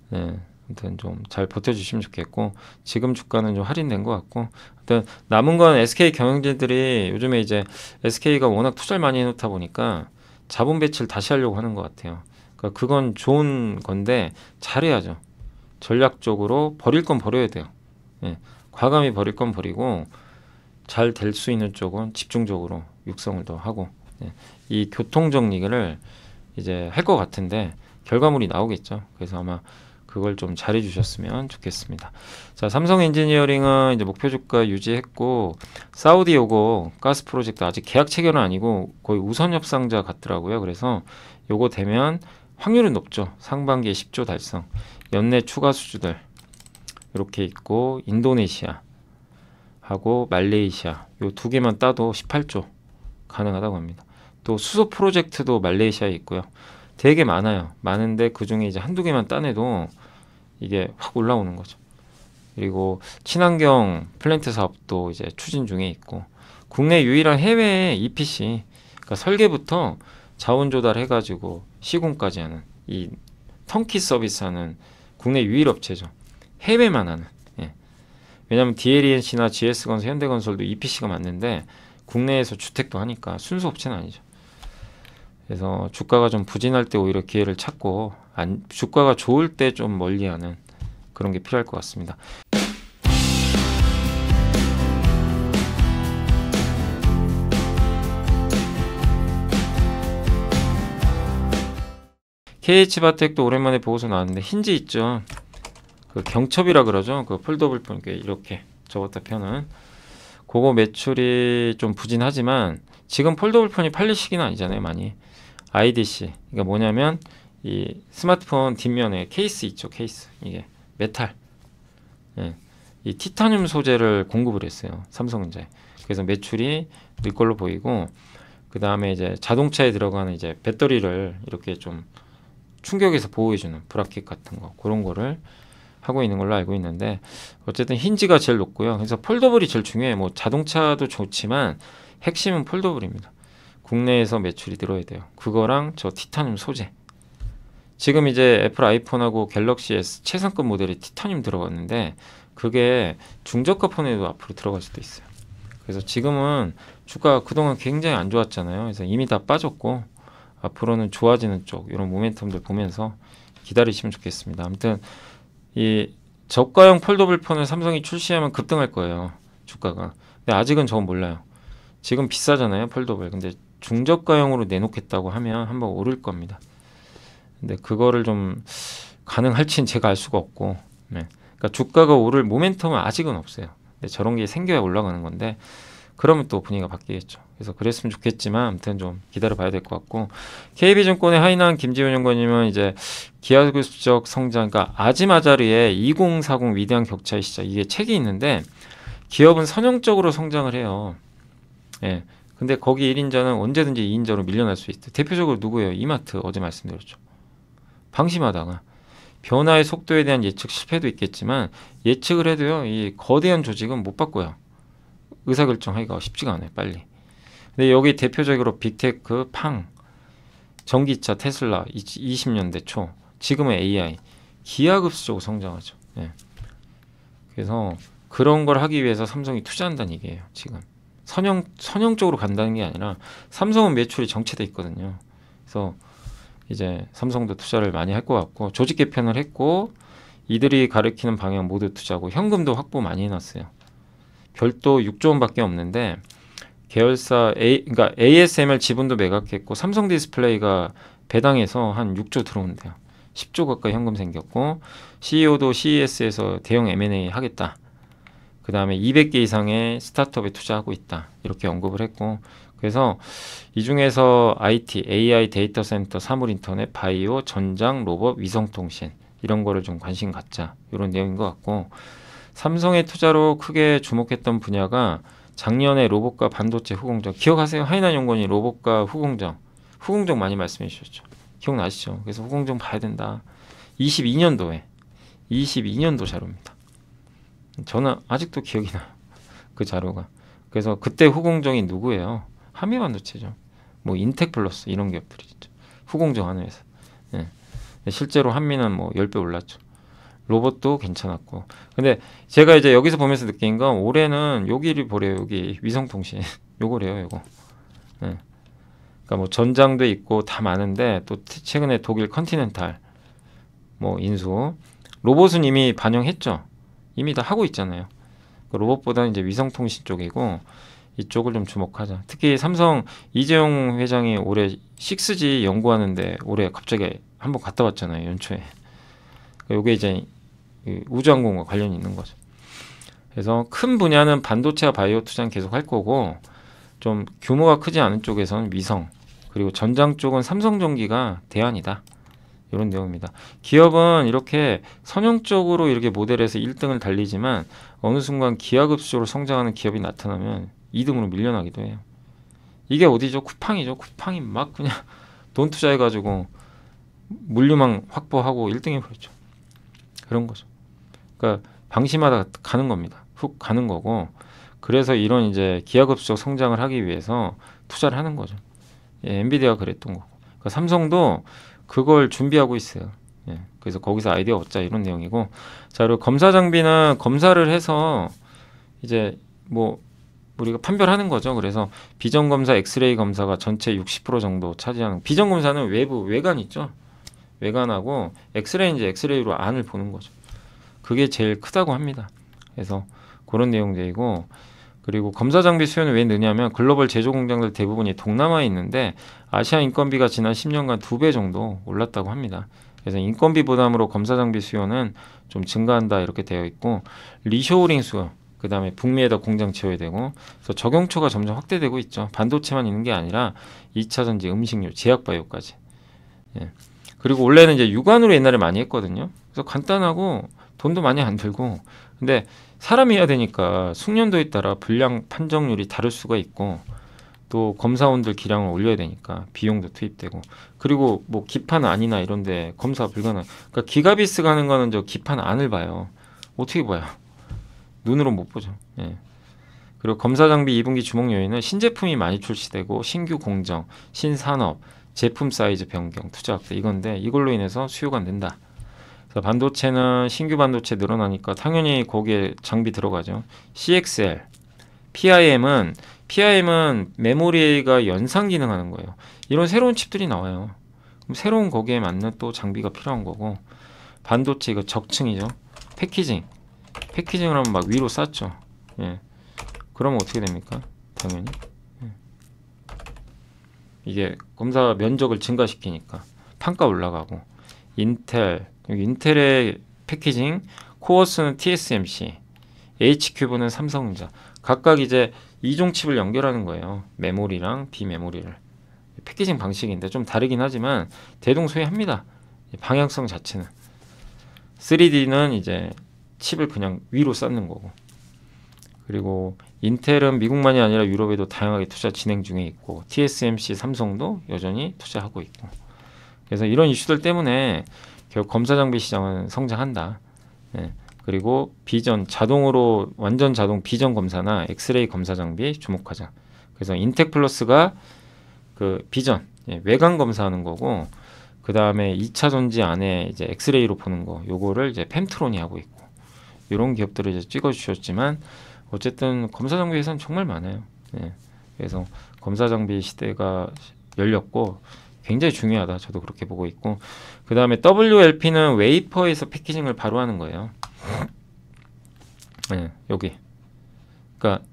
네, 아무튼 좀 잘 버텨주시면 좋겠고, 지금 주가는 좀 할인된 것 같고, 아무튼 남은 건 SK 경영진들이 요즘에 이제 SK가 워낙 투자를 많이 해놓다 보니까 자본 배치를 다시 하려고 하는 것 같아요. 그러니까 그건 좋은 건데 잘해야죠. 전략적으로 버릴 건 버려야 돼요. 예, 과감히 버릴 건 버리고 잘 될 수 있는 쪽은 집중적으로 육성을 더 하고, 예, 이 교통 정리를 이제 할 것 같은데 결과물이 나오겠죠. 그래서 아마 그걸 좀 잘해 주셨으면 좋겠습니다. 자, 삼성 엔지니어링은 이제 목표 주가 유지했고, 사우디 요거 가스 프로젝트 아직 계약 체결은 아니고 거의 우선 협상자 같더라고요. 그래서 요거 되면 확률은 높죠. 상반기에 10조 달성. 연내 추가 수주들 이렇게 있고, 인도네시아 하고 말레이시아 요 두 개만 따도 18조 가능하다고 합니다. 또 수소 프로젝트도 말레이시아에 있고요. 되게 많아요. 많은데 그 중에 이제 한두 개만 따내도 이게 확 올라오는 거죠. 그리고 친환경 플랜트 사업도 이제 추진 중에 있고, 국내 유일한 해외 EPC, 그러니까 설계부터 자원 조달해가지고 시공까지 하는 이 턴키 서비스하는 국내 유일 업체죠. 해외만 하는. 예. 왜냐하면 DLENC나 GS건설, 현대건설도 EPC가 맞는데 국내에서 주택도 하니까 순수 업체는 아니죠. 그래서 주가가 좀 부진할 때 오히려 기회를 찾고, 주가가 좋을 때 좀 멀리하는 그런 게 필요할 것 같습니다. KH바텍도 오랜만에 보고서 나왔는데 힌지 있죠. 그 경첩이라 그러죠. 그 폴더블 폰 이렇게 접었다 펴는 그거 매출이 좀 부진하지만 지금 폴더블 폰이 팔릴 시기는 아니잖아요. 많이 IDC, 그러니까 뭐냐면 이 스마트폰 뒷면에 케이스 있죠. 케이스, 이게 메탈, 예, 이 티타늄 소재를 공급을 했어요. 삼성전자에. 그래서 매출이 늘 걸로 보이고, 그 다음에 이제 자동차에 들어가는 이제 배터리를 이렇게 좀 충격에서 보호해주는 브라켓 같은 거, 그런 거를 하고 있는 걸로 알고 있는데, 어쨌든 힌지가 제일 높고요. 그래서 폴더블이 제일 중요해요. 뭐 자동차도 좋지만 핵심은 폴더블입니다. 국내에서 매출이 들어야 돼요. 그거랑 저 티타늄 소재. 지금 이제 애플 아이폰하고 갤럭시 S 최상급 모델이 티타늄 들어갔는데 그게 중저가 폰에도 앞으로 들어갈 수도 있어요. 그래서 지금은 주가 그동안 굉장히 안 좋았잖아요. 그래서 이미 다 빠졌고 앞으로는 좋아지는 쪽, 이런 모멘텀들 보면서 기다리시면 좋겠습니다. 아무튼 이 저가형 폴더블 폰을 삼성이 출시하면 급등할 거예요. 주가가. 근데 아직은 저건 몰라요. 지금 비싸잖아요, 폴더블. 근데 중저가형으로 내놓겠다고 하면 한번 오를 겁니다. 근데 그거를 좀 가능할지는 제가 알 수가 없고, 네. 그러니까 주가가 오를 모멘텀은 아직은 없어요. 근데 저런 게 생겨야 올라가는 건데 그러면 또 분위기가 바뀌겠죠. 그래서 그랬으면 좋겠지만 아무튼 좀 기다려 봐야 될 것 같고, KB증권의 하이난 김지훈 연구원님은 이제 기하급수적 성장, 그러니까 아지마자르의 2040 위대한 격차의 시작, 이게 책이 있는데 기업은 선형적으로 성장을 해요. 예. 근데 거기 1인자는 언제든지 2인자로 밀려날 수 있대. 대표적으로 누구예요? 이마트, 어제 말씀드렸죠. 방심하다가 변화의 속도에 대한 예측 실패도 있겠지만 예측을 해도요, 이 거대한 조직은 못 바꿔요. 의사결정하기가 쉽지가 않아요, 빨리. 근데 여기 대표적으로 빅테크, 팡, 전기차, 테슬라 20년대 초, 지금은 AI, 기하급수적으로 성장하죠. 예. 그래서 그런 걸 하기 위해서 삼성이 투자한다는 얘기예요. 지금 선형적으로 간다는 게 아니라 삼성은 매출이 정체돼 있거든요. 그래서 이제 삼성도 투자를 많이 할 것 같고 조직 개편을 했고 이들이 가리키는 방향 모두 투자고 현금도 확보 많이 해놨어요. 별도 6조 원밖에 없는데 계열사 그러니까 ASML 지분도 매각했고 삼성 디스플레이가 배당해서 한 6조 들어온대요. 10조 가까이 현금 생겼고 CEO도 CES에서 대형 M&A 하겠다. 그 다음에 200개 이상의 스타트업에 투자하고 있다. 이렇게 언급을 했고 그래서 이 중에서 IT, AI, 데이터 센터, 사물인터넷, 바이오, 전장, 로봇, 위성통신 이런 거를 좀 관심 갖자. 이런 내용인 것 같고 삼성의 투자로 크게 주목했던 분야가 작년에 로봇과 반도체 후공정 기억하세요? 하이난연구원이 로봇과 후공정 많이 말씀해 주셨죠. 기억나시죠? 그래서 후공정 봐야 된다. 22년도 자료입니다. 저는 아직도 기억이 나요. 그 자료가. 그래서 그때 후공정이 누구예요? 한미반도체죠. 뭐 인텍플러스 이런 기업들이죠. 후공정 하는 회사. 네. 실제로 한미는 뭐 10배 올랐죠. 로봇도 괜찮았고. 근데 제가 이제 여기서 보면서 느낀 건 올해는 여기를 보래요. 여기 위성통신. 요거래요, 요거. 네. 그러니까 뭐 전장도 있고 다 많은데 또 최근에 독일 컨티넨탈 뭐 인수. 로봇은 이미 반영했죠. 이미 다 하고 있잖아요. 로봇보다는 이제 위성통신 쪽이고 이쪽을 좀 주목하자. 특히 삼성 이재용 회장이 올해 6G 연구하는데 올해 갑자기 한번 갔다 왔잖아요. 연초에. 요게 이제 우주항공과 관련이 있는 거죠. 그래서 큰 분야는 반도체와 바이오 투자는 계속 할 거고 좀 규모가 크지 않은 쪽에서는 위성 그리고 전장 쪽은 삼성전기가 대안이다. 이런 내용입니다. 기업은 이렇게 선형적으로 이렇게 모델에서 1등을 달리지만 어느 순간 기하급수적으로 성장하는 기업이 나타나면 2등으로 밀려나기도 해요. 이게 어디죠? 쿠팡이죠. 쿠팡이 막 그냥 돈 투자해가지고 물류망 확보하고 1등 해버렸죠. 그런 거죠. 그러니까 방심하다 가는 겁니다. 훅 가는 거고 그래서 이런 이제 기하급수적 성장을 하기 위해서 투자를 하는 거죠. 예, 엔비디아가 그랬던 거고 그러니까 삼성도 그걸 준비하고 있어요. 예, 그래서 거기서 아이디어 얻자 이런 내용이고 자 그리고 검사 장비는 검사를 해서 이제 뭐 우리가 판별하는 거죠. 그래서 비전 검사, 엑스레이 검사가 전체 60% 정도 차지하는 비전 검사는 외관 있죠. 외관하고 엑스레이는 이제 엑스레이로 안을 보는 거죠. 그게 제일 크다고 합니다. 그래서 그런 내용들이고 그리고 검사 장비 수요는 왜 느냐면 글로벌 제조 공장들 대부분이 동남아에 있는데 아시아 인건비가 지난 10년간 2배 정도 올랐다고 합니다. 그래서 인건비 부담으로 검사 장비 수요는 좀 증가한다 이렇게 되어 있고 리쇼어링 수요 그 다음에 북미에다 공장 지어야 되고 그래서 적용처가 점점 확대되고 있죠. 반도체만 있는 게 아니라 2차 전지, 음식료, 제약바이오까지. 예. 그리고 원래는 이제 육안으로 옛날에 많이 했거든요. 그래서 간단하고 돈도 많이 안 들고 근데 사람이 해야 되니까 숙련도에 따라 분량 판정률이 다를 수가 있고 또 검사원들 기량을 올려야 되니까 비용도 투입되고 그리고 뭐 기판 안이나 이런데 검사 불가능. 그러니까 기가비스 가는 거는 저 기판 안을 봐요. 어떻게 봐요? 눈으로 못 보죠. 예. 그리고 검사 장비 2분기 주목 요인은 신제품이 많이 출시되고 신규 공정, 신산업, 제품 사이즈 변경, 투자 확대 이건데 이걸로 인해서 수요가 는다. 그래서 반도체는 신규 반도체 늘어나니까 당연히 거기에 장비 들어가죠. CXL, PIM은 메모리가 연상 기능하는 거예요. 이런 새로운 칩들이 나와요. 그럼 새로운 거기에 맞는 또 장비가 필요한 거고 반도체 이거 적층이죠. 패키징을 하면 막 위로 쌓죠. 예. 그러면 어떻게 됩니까? 당연히 예. 이게 검사 면적을 증가시키니까 판가 올라가고 여기 인텔의 패키징 코어스는 TSMC H큐브는 삼성전자 각각 이제 이종 칩을 연결하는 거예요. 메모리랑 비메모리를 패키징 방식인데 좀 다르긴 하지만 대동소이합니다. 방향성 자체는 3D는 이제 칩을 그냥 위로 쌓는 거고 그리고 인텔은 미국만이 아니라 유럽에도 다양하게 투자 진행 중에 있고 TSMC, 삼성도 여전히 투자하고 있고 그래서 이런 이슈들 때문에 결국 검사 장비 시장은 성장한다. 예. 그리고 비전 자동으로 완전 자동 비전 검사나 엑스레이 검사 장비 주목하자. 그래서 인텍 플러스가 그 비전, 외관 검사하는 거고, 그 다음에 2차 전지 안에 이제 엑스레이로 보는 거, 요거를 이제 펜트론이 하고 있고, 이런 기업들을 이제 찍어주셨지만, 어쨌든 검사 장비 회사는 정말 많아요. 그래서 검사 장비 시대가 열렸고, 굉장히 중요하다. 저도 그렇게 보고 있고, 그 다음에 WLP는 웨이퍼에서 패키징을 바로 하는 거예요. 여기. 그러니까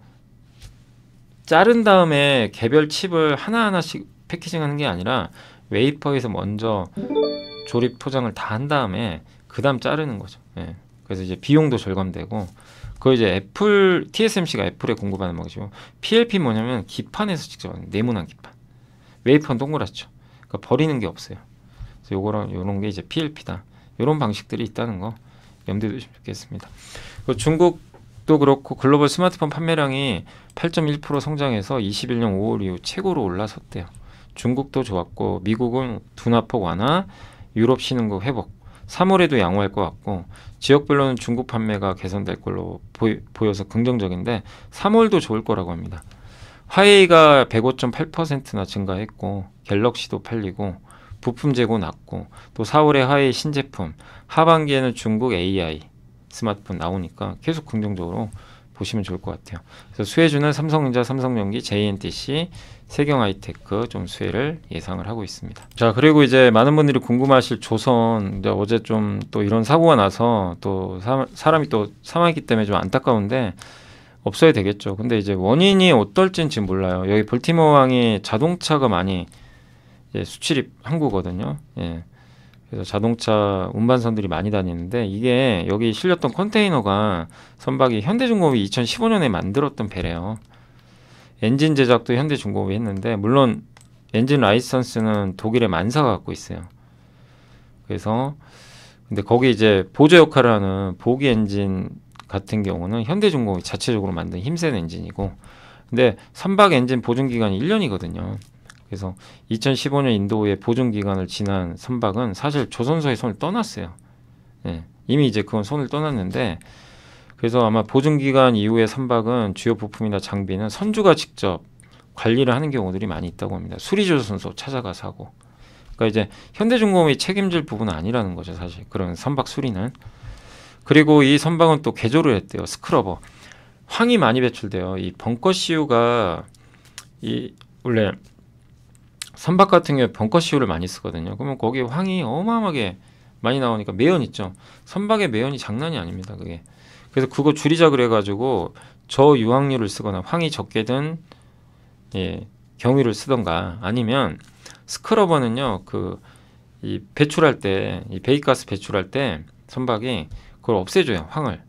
자른 다음에 개별 칩을 하나하나씩 패키징하는 게 아니라 웨이퍼에서 먼저 조립 포장을 다 한 다음에 그 다음 자르는 거죠. 그래서 이제 비용도 절감되고, 그거 이제 애플 TSMC가 애플에 공급하는 방식이고, PLP 뭐냐면 기판에서 직접 하는 네모난 기판. 웨이퍼는 동그랗죠. 그러니까 버리는 게 없어요. 그래서 요거랑 요런 게 이제 PLP다. 요런 방식들이 있다는 거 염두에 두시면 좋겠습니다. 중국도 그렇고 글로벌 스마트폰 판매량이 8.1% 성장해서 21년 5월 이후 최고로 올라섰대요. 중국도 좋았고, 미국은 둔화폭 완화, 유럽 신흥국 회복, 3월에도 양호할 것 같고, 지역별로는 중국 판매가 개선될 걸로 보여서 긍정적인데 3월도 좋을 거라고 합니다. 화웨이가 105.8%나 증가했고, 갤럭시도 팔리고, 부품 재고 낮고, 또 4월에 화웨이 신제품, 하반기에는 중국 AI 스마트폰 나오니까 계속 긍정적으로 보시면 좋을 것 같아요. 그래서 수혜주는 삼성전자, 삼성전기, JNTC, 세경하이테크 좀 수혜를 예상을 하고 있습니다. 자, 그리고 이제 많은 분들이 궁금하실 조선, 이제 어제 좀 또 이런 사고가 나서 또 사람이 또 사망했기 때문에 좀 안타까운데 없어야 되겠죠. 근데 이제 원인이 어떨지는 지금 몰라요. 여기 볼티모어항이 자동차가 많이 수출입 항구거든요. 그래서 자동차 운반선들이 많이 다니는데, 이게 여기 실렸던 컨테이너가 선박이 현대중공업이 2015년에 만들었던 배래요. 엔진 제작도 현대중공업이 했는데, 물론 엔진 라이선스는 독일의 만사가 갖고 있어요. 그래서 근데 거기 이제 보조 역할을 하는 보기 엔진 같은 경우는 현대중공업이 자체적으로 만든 힘센 엔진이고, 근데 선박 엔진 보증 기간이 1년이거든요. 그래서 2015년 인도에 보증 기간을 지난 선박은 사실 조선소의 손을 떠났어요. 이미 이제 그건 손을 떠났는데, 그래서 아마 보증 기간 이후의 선박은 주요 부품이나 장비는 선주가 직접 관리를 하는 경우들이 많이 있다고 합니다. 수리조선소 찾아가서 하고. 그러니까 이제 현대중공업이 책임질 부분은 아니라는 거죠, 사실. 그런 선박 수리는. 그리고 이 선박은 또 개조를 했대요. 스크러버. 황이 많이 배출돼요. 이 벙커CU가 원래 선박 같은 경우에 벙커CU를 많이 쓰거든요. 그러면 거기에 황이 어마어마하게 많이 나오니까 매연 있죠. 선박의 매연이 장난이 아닙니다, 그게. 그래서 그거 줄이자 그래가지고 저유황유를 쓰거나 황이 적게 든 경유를 쓰던가, 아니면 스크러버는요, 이 배출할 때, 이 배기가스 배출할 때 선박이 그걸 없애줘요, 황을.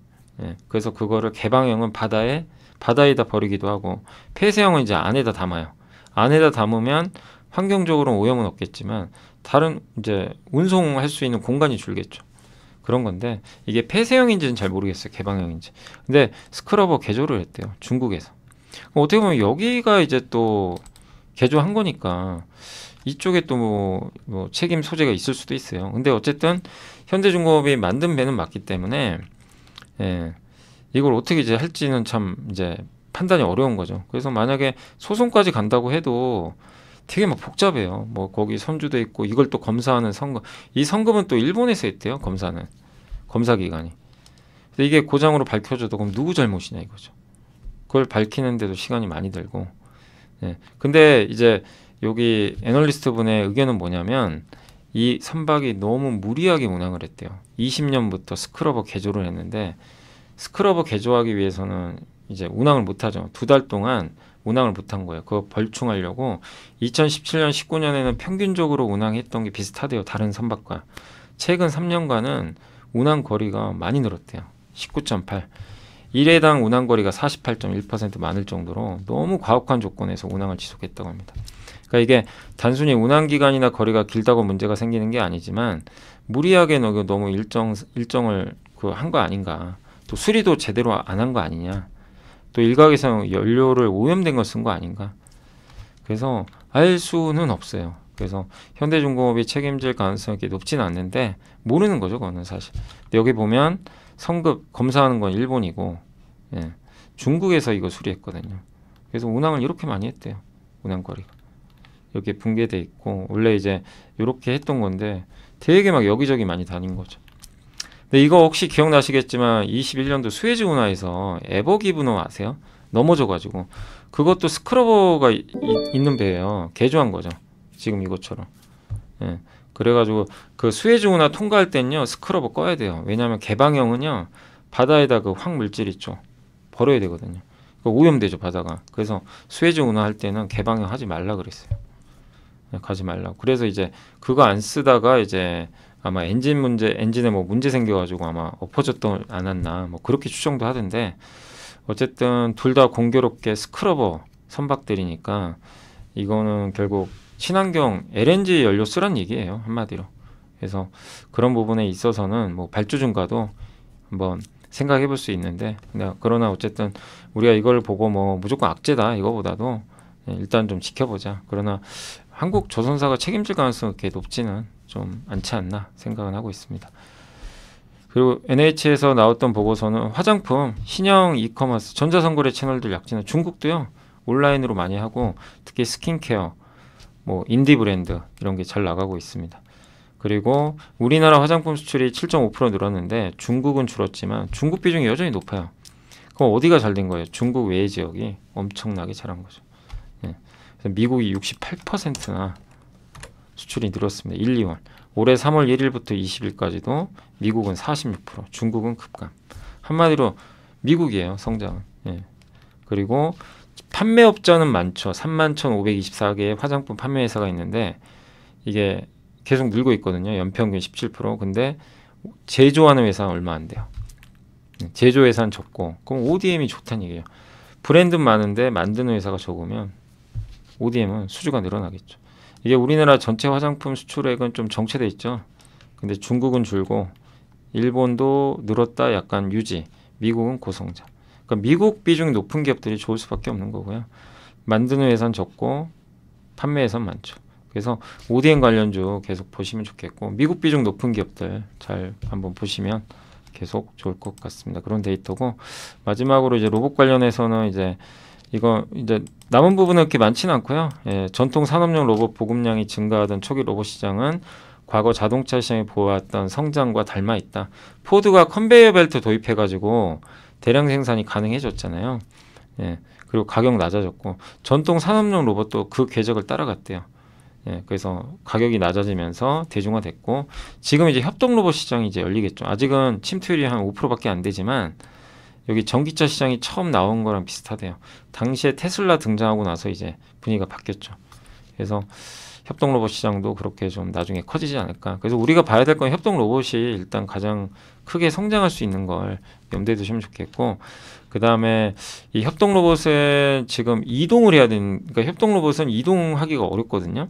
그래서 그거를 개방형은 바다에다 버리기도 하고, 폐쇄형은 이제 안에다 담아요. 안에다 담으면 환경적으로는 오염은 없겠지만 다른 이제 운송할 수 있는 공간이 줄겠죠. 그런 건데, 이게 폐쇄형인지는 잘 모르겠어요, 개방형인지. 근데 스크러버 개조를 했대요, 중국에서. 어떻게 보면 여기가 이제 또 개조한 거니까 이쪽에 또 뭐 책임 소재가 있을 수도 있어요. 근데 어쨌든 현대중공업이 만든 배는 맞기 때문에 이걸 어떻게 이제 할지는 참 이제 판단이 어려운 거죠. 그래서 만약에 소송까지 간다고 해도 되게 막 복잡해요. 뭐 거기 선주도 있고, 이걸 또 검사하는 성급, 이 성급은 또 일본에서 했대요, 검사는. 검사 기관이. 이게 고장으로 밝혀져도 그럼 누구 잘못이냐 이거죠. 그걸 밝히는데도 시간이 많이 들고. 근데 이제 여기 애널리스트 분의 의견은 뭐냐면, 이 선박이 너무 무리하게 운항을 했대요. 20년부터 스크러버 개조를 했는데, 스크러버 개조하기 위해서는 이제 운항을 못하죠. 2달 동안 운항을 못한 거예요. 그거 벌충하려고 2017년, 19년에는 평균적으로 운항했던 게 비슷하대요, 다른 선박과. 최근 3년간은 운항 거리가 많이 늘었대요. 19.8. 1회당 운항 거리가 48.1% 많을 정도로 너무 과혹한 조건에서 운항을 지속했다고 합니다. 그러니까 이게 단순히 운항 기간이나 거리가 길다고 문제가 생기는 게 아니지만, 무리하게 너무 일정을 한 거 아닌가. 또 수리도 제대로 안 한 거 아니냐. 또 일각에서 연료를 오염된 걸 쓴 거 아닌가. 그래서 알 수는 없어요. 그래서 현대중공업이 책임질 가능성이 높지는 않는데, 모르는 거죠, 그거는 사실. 근데 여기 보면 성급 검사하는 건 일본이고, 중국에서 이거 수리했거든요. 그래서 운항을 이렇게 많이 했대요. 운항거리가 이렇게 붕괴돼 있고, 원래 이제 이렇게 했던 건데 되게 막 여기저기 많이 다닌 거죠. 근데 이거 혹시 기억나시겠지만 21년도 수에즈 운하에서 에버기브너 아세요? 넘어져가지고, 그것도 스크러버가 있는 배예요. 개조한 거죠. 지금 이것처럼. 예. 그래가지고 그 수에즈 운하 통과할 땐요 스크러버 꺼야 돼요. 왜냐하면 개방형은요 바다에다 그 황 물질 있죠, 버려야 되거든요. 오염되죠 바다가. 그래서 수에즈 운하 할 때는 개방형 하지 말라 그랬어요. 가지 말라고. 그래서 이제 그거 안 쓰다가 이제 아마 엔진에 뭐 문제 생겨가지고 아마 엎어졌지 않았나, 뭐 그렇게 추정도 하던데, 어쨌든 둘 다 공교롭게 스크러버 선박들이니까 이거는 결국 친환경 LNG 연료 쓰란 얘기예요, 한마디로. 그래서 그런 부분에 있어서는 뭐 발주중과도 한번 생각해 볼 수 있는데, 그러나 어쨌든 우리가 이걸 보고 뭐 무조건 악재다 이거보다도 일단 좀 지켜보자. 그러나 한국 조선사가 책임질 가능성이 그렇게 높지는 좀 않지 않나 생각은 하고 있습니다. 그리고 NH에서 나왔던 보고서는 화장품, 신형 이커머스, 전자상거래 채널들 약진은 중국도요 온라인으로 많이 하고, 특히 스킨케어, 뭐 인디 브랜드 이런 게 잘 나가고 있습니다. 그리고 우리나라 화장품 수출이 7.5% 늘었는데 중국은 줄었지만 중국 비중이 여전히 높아요. 그럼 어디가 잘 된 거예요? 중국 외의 지역이 엄청나게 잘한 거죠. 예. 그래서 미국이 68%나 수출이 늘었습니다. 1, 2월. 올해 3월 1일부터 20일까지도 미국은 46%, 중국은 급감. 한마디로 미국이에요, 성장은. 예. 그리고 판매업자는 많죠. 31,524개의 화장품 판매 회사가 있는데 이게 계속 늘고 있거든요. 연평균 17%. 근데 제조하는 회사는 얼마 안 돼요. 제조 회사는 적고, 그럼 ODM이 좋다는 얘기예요. 브랜드 많은데 만드는 회사가 적으면 ODM은 수주가 늘어나겠죠. 이게 우리나라 전체 화장품 수출액은 좀 정체돼 있죠. 근데 중국은 줄고 일본도 늘었다 약간 유지, 미국은 고성장. 그러니까 미국 비중이 높은 기업들이 좋을 수밖에 없는 거고요. 만드는 회사는 적고 판매 회사는 많죠. 그래서 ODM 관련주 계속 보시면 좋겠고, 미국 비중 높은 기업들 잘 한번 보시면 계속 좋을 것 같습니다. 그런 데이터고, 마지막으로 이제 로봇 관련해서는 이제 이거 이제 남은 부분은 그렇게 많지는 않고요. 예, 전통 산업용 로봇 보급량이 증가하던 초기 로봇 시장은 과거 자동차 시장이 보았던 성장과 닮아 있다. 포드가 컨베이어 벨트 도입해가지고 대량 생산이 가능해졌잖아요. 예, 그리고 가격 낮아졌고, 전통 산업용 로봇도 그 궤적을 따라갔대요. 예, 그래서 가격이 낮아지면서 대중화됐고, 지금 이제 협동 로봇 시장이 이제 열리겠죠. 아직은 침투율이 한 5%밖에 안 되지만 여기 전기차 시장이 처음 나온 거랑 비슷하대요. 당시에 테슬라 등장하고 나서 이제 분위기가 바뀌었죠. 그래서 협동 로봇 시장도 그렇게 좀 나중에 커지지 않을까. 그래서 우리가 봐야 될 건 협동 로봇이 일단 가장 크게 성장할 수 있는 걸 염두에 두시면 좋겠고, 그 다음에 이 협동 로봇은 지금 이동을 해야 되는, 그러니까 협동 로봇은 이동하기가 어렵거든요.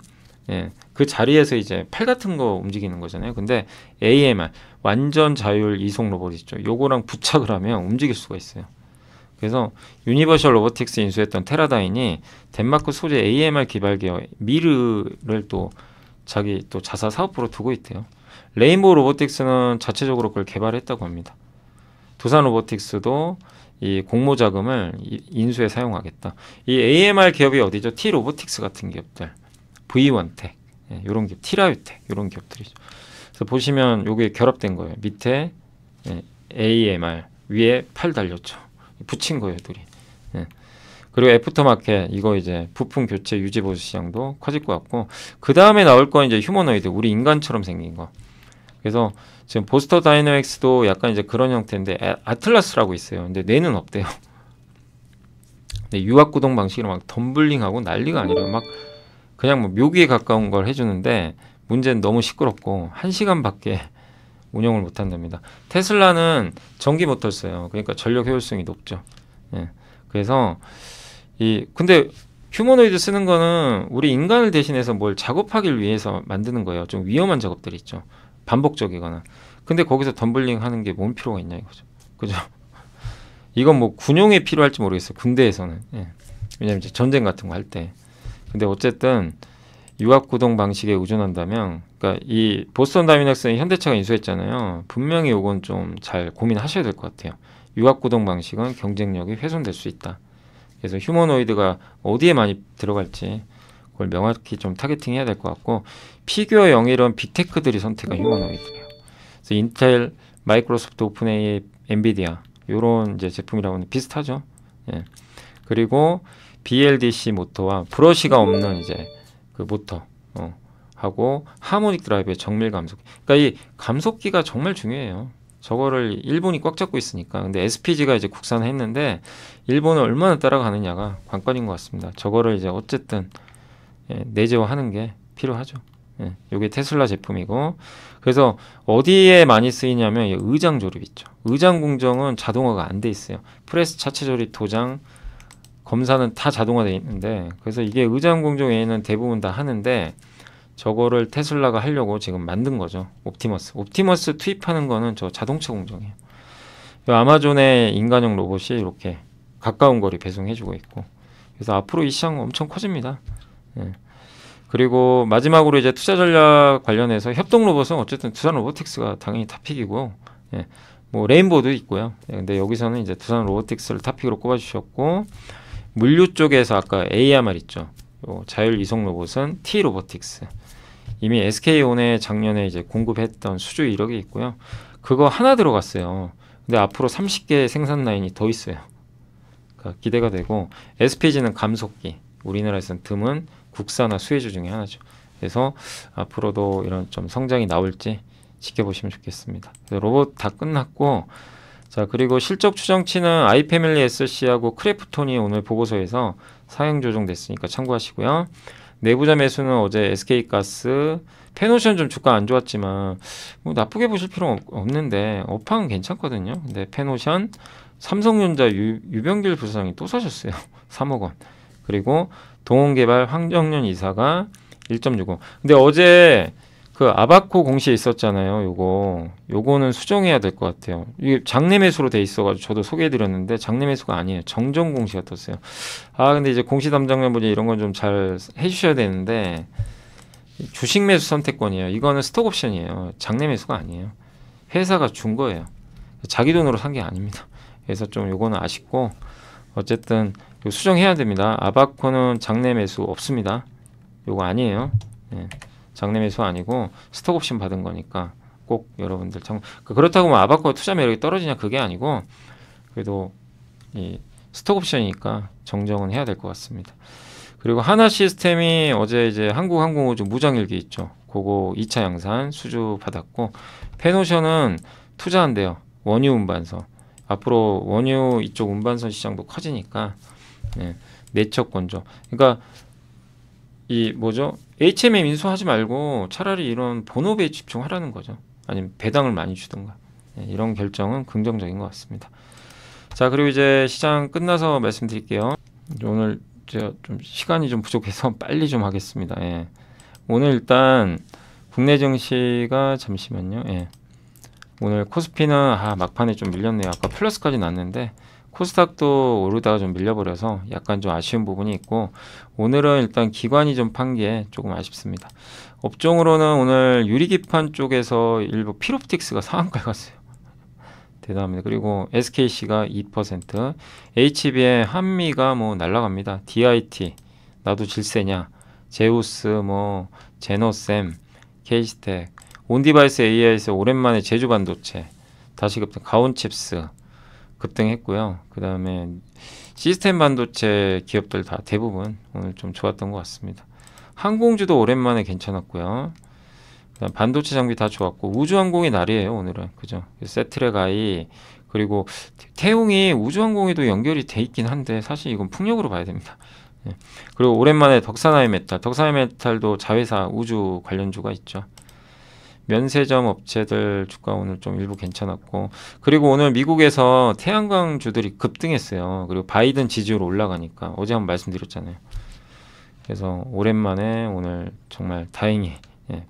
예, 그 자리에서 이제 팔 같은 거 움직이는 거잖아요. 근데 AMR, 완전 자율 이송 로봇 있죠. 요거랑 부착을 하면 움직일 수가 있어요. 그래서 유니버셜 로보틱스 인수했던 테라다인이 덴마크 소재 AMR 기발 기업 미르를 또 자기 또 자사 사업부로 두고 있대요. 레인보우 로보틱스는 자체적으로 그걸 개발했다고 합니다. 두산 로보틱스도 이 공모 자금을 인수에 사용하겠다. 이 AMR 기업이 어디죠? T 로보틱스 같은 기업들, V1텍, 예, 이런 기업, 티라유텍 이런 기업들이죠. 그래서 보시면 요게 결합된 거예요. 밑에 예, AMR, 위에 팔 달렸죠. 붙인 거예요, 둘이. 예. 그리고 애프터마켓, 이거 이제 부품 교체 유지 보수 시장도 커질 것 같고, 그 다음에 나올 건 이제 휴머노이드, 우리 인간처럼 생긴 거. 그래서 지금 보스터 다이내믹스도 약간 이제 그런 형태인데, 아틀라스라고 있어요. 근데 뇌는 없대요. 근데 유압구동 방식으로 막 덤블링하고 난리가 아니라 막 그냥 뭐 묘기에 가까운 걸 해주는데, 문제는 너무 시끄럽고 1시간밖에 운영을 못 한답니다. 테슬라는 전기 모터를 써요. 그러니까 전력 효율성이 높죠. 예. 그래서 근데 휴머노이드 쓰는 거는 우리 인간을 대신해서 뭘 작업하기 위해서 만드는 거예요. 좀 위험한 작업들이 있죠. 반복적이거나. 근데 거기서 덤블링 하는 게 뭔 필요가 있냐 이거죠. 그죠? 이건 뭐 군용에 필요할지 모르겠어요. 군대에서는. 예. 왜냐면 이제 전쟁 같은 거 할 때. 근데 어쨌든 유압구동 방식에 의존한다면, 그러니까 이 보스턴 다이내믹스는 현대차가 인수했잖아요. 분명히 이건 좀 잘 고민하셔야 될 것 같아요. 유압구동 방식은 경쟁력이 훼손될 수 있다. 그래서 휴머노이드가 어디에 많이 들어갈지 그걸 명확히 좀 타겟팅 해야 될 것 같고, 피규어 영일은 빅테크들이 선택한 휴머노이드예요. 그래서 인텔, 마이크로소프트, 오픈AI, 엔비디아 요런 이제 제품이라고는 비슷하죠. 예. 그리고 BLDC 모터와 브러쉬가 없는 이제 그 모터 하고 하모닉 드라이브의 정밀 감속기. 그러니까 이 감속기가 정말 중요해요. 저거를 일본이 꽉 잡고 있으니까. 근데 SPG가 이제 국산했는데 일본을 얼마나 따라가느냐가 관건인 것 같습니다. 저거를 이제 어쨌든 내재화하는 게 필요하죠. 예, 요게 테슬라 제품이고, 그래서 어디에 많이 쓰이냐면 의장 조립 있죠. 의장 공정은 자동화가 안 돼 있어요. 프레스 차체 조립, 도장, 검사는 다 자동화되어 있는데, 그래서 이게 의장 공정 외에는 대부분 다 하는데 저거를 테슬라가 하려고 지금 만든 거죠. 옵티머스 투입하는 거는 저 자동차 공정이에요. 아마존의 인간형 로봇이 이렇게 가까운 거리 배송해주고 있고, 그래서 앞으로 이 시장 엄청 커집니다. 예. 그리고 마지막으로 이제 투자 전략 관련해서 협동 로봇은 어쨌든 두산 로보틱스가 당연히 탑픽이고, 예. 뭐 레인보도 있고요. 예. 근데 여기서는 이제 두산 로보틱스를 탑픽으로 꼽아주셨고, 물류 쪽에서 아까 AMR 있죠. 요 자율 이송 로봇은 T 로보틱스. 이미 SK온에 작년에 이제 공급했던 수주 이력이 있고요. 그거 하나 들어갔어요. 근데 앞으로 30개 생산 라인이 더 있어요. 그러니까 기대가 되고, SPG는 감속기. 우리나라에서는 드문 국산화 수혜주 중에 하나죠. 그래서 앞으로도 이런 좀 성장이 나올지 지켜보시면 좋겠습니다. 로봇 다 끝났고, 자, 그리고 실적 추정치는 아이패밀리 SC하고 크래프톤이 오늘 보고서에서 사행 조정됐으니까 참고하시고요. 내부자 매수는 어제 SK가스, 페노션 좀 주가 안 좋았지만 뭐 나쁘게 보실 필요는 없는데 업황은 괜찮거든요. 근데 페노션, 삼성전자 유병길 부사장이 또 사셨어요. 3억 원. 그리고 동원개발 황정윤 이사가 1.65. 근데 어제 그 아바코 공시에 있었잖아요. 요거는 수정해야 될 것 같아요. 이게 장내 매수로 돼 있어가지고 저도 소개해드렸는데 장내 매수가 아니에요. 정정 공시가 떴어요. 아, 근데 이제 공시 담당자분이 이런 건 좀 잘 해주셔야 되는데, 주식 매수 선택권이에요. 이거는 스톡 옵션이에요. 장내 매수가 아니에요. 회사가 준 거예요. 자기 돈으로 산 게 아닙니다. 그래서 좀 요거는 아쉽고, 어쨌든 수정해야 됩니다. 아바코는 장내 매수 없습니다. 요거 아니에요. 예. 장내 매수 아니고 스톡 옵션 받은 거니까 꼭 여러분들 그렇다고 뭐 아바코 투자 매력이 떨어지냐, 그게 아니고 그래도 이 스톡 옵션이니까 정정은 해야 될 것 같습니다. 그리고 하나 시스템이 어제 이제 한국항공우주 무장일기 있죠. 그거 2차 양산 수주 받았고, 페노션은 투자한대요. 원유 운반선. 앞으로 원유 이쪽 운반선 시장도 커지니까 내적 건조. 그러니까 이 뭐죠? HMM 인수하지 말고 차라리 이런 본업에 집중하라는 거죠. 아니면 배당을 많이 주든가. 이런 결정은 긍정적인 것 같습니다. 자, 그리고 이제 시장 끝나서 말씀드릴게요. 오늘 제가 좀 시간이 좀 부족해서 빨리 좀 하겠습니다. 예. 오늘 일단 국내 증시가 잠시만요. 예. 오늘 코스피는 막판에 좀 밀렸네요. 아까 플러스까지 났는데 코스닥도 오르다가 좀 밀려버려서 약간 좀 아쉬운 부분이 있고, 오늘은 일단 기관이 좀 판 게 조금 아쉽습니다. 업종으로는 오늘 유리기판 쪽에서 일부 필옵틱스가 상한가에 갔어요. 대단합니다. 그리고 SKC가 2%, HBM 한미가 뭐 날라갑니다. DIT, 나도 질세냐, 제우스, 뭐 제노셈, 케이스텍, 온디바이스 AI에서 오랜만에 제주 반도체 다시 급등, 가온칩스 급등했고요. 그 다음에 시스템 반도체 기업들 다 대부분 오늘 좀 좋았던 것 같습니다. 항공주도 오랜만에 괜찮았고요. 그다음 반도체 장비 다 좋았고, 우주항공의 날이에요 오늘은. 그죠? 세트레가이, 그리고 태용이 우주항공에도 연결이 돼 있긴 한데 사실 이건 풍력으로 봐야 됩니다. 그리고 오랜만에 덕산하이메탈도 자회사 우주 관련주가 있죠. 면세점 업체들 주가 오늘 좀 일부 괜찮았고, 그리고 오늘 미국에서 태양광주들이 급등했어요. 그리고 바이든 지지율 올라가니까 어제 한번 말씀드렸잖아요. 그래서 오랜만에 오늘 정말 다행히